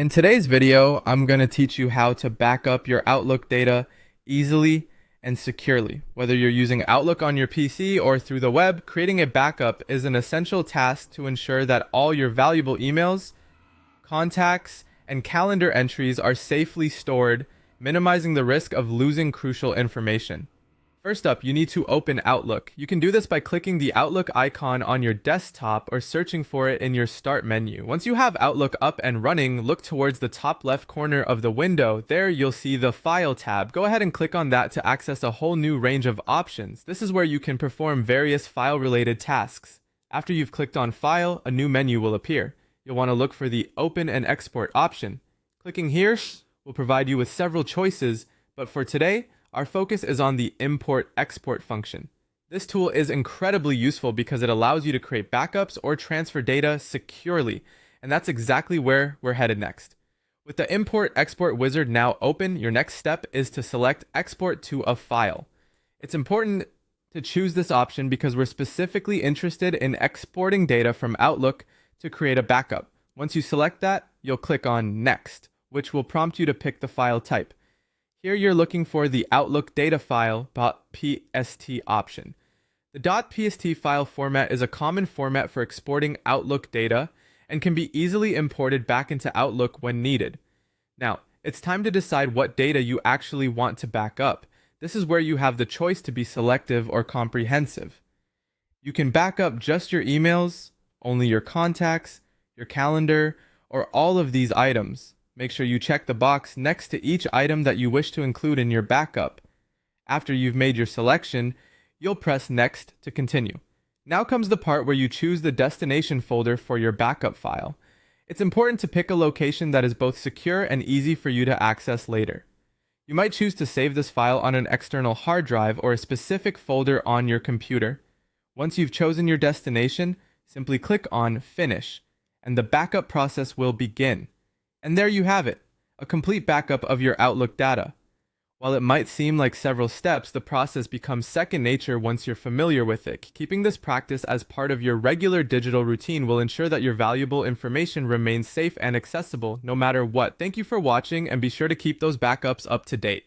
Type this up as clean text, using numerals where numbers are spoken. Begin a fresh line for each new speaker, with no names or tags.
In today's video, I'm going to teach you how to back up your Outlook data easily and securely. Whether you're using Outlook on your PC or through the web, creating a backup is an essential task to ensure that all your valuable emails, contacts, and calendar entries are safely stored, minimizing the risk of losing crucial information. First up, you need to open Outlook. You can do this by clicking the Outlook icon on your desktop or searching for it in your Start menu. Once you have Outlook up and running, look towards the top left corner of the window. There you'll see the File tab. Go ahead and click on that to access a whole new range of options. This is where you can perform various file-related tasks. After you've clicked on File, a new menu will appear. You'll want to look for the Open and Export option. Clicking here will provide you with several choices, but for today, our focus is on the import-export function. This tool is incredibly useful because it allows you to create backups or transfer data securely, and that's exactly where we're headed next. With the import-export wizard now open, your next step is to select Export to a File. It's important to choose this option because we're specifically interested in exporting data from Outlook to create a backup. Once you select that, you'll click on Next, which will prompt you to pick the file type. Here you're looking for the Outlook data file .pst option. The .pst file format is a common format for exporting Outlook data and can be easily imported back into Outlook when needed. Now, it's time to decide what data you actually want to back up. This is where you have the choice to be selective or comprehensive. You can back up just your emails, only your contacts, your calendar, or all of these items. Make sure you check the box next to each item that you wish to include in your backup. After you've made your selection, you'll press Next to continue. Now comes the part where you choose the destination folder for your backup file. It's important to pick a location that is both secure and easy for you to access later. You might choose to save this file on an external hard drive or a specific folder on your computer. Once you've chosen your destination, simply click on Finish, and the backup process will begin. And there you have it, a complete backup of your Outlook data. While it might seem like several steps, the process becomes second nature once you're familiar with it. Keeping this practice as part of your regular digital routine will ensure that your valuable information remains safe and accessible no matter what. Thank you for watching, and be sure to keep those backups up to date.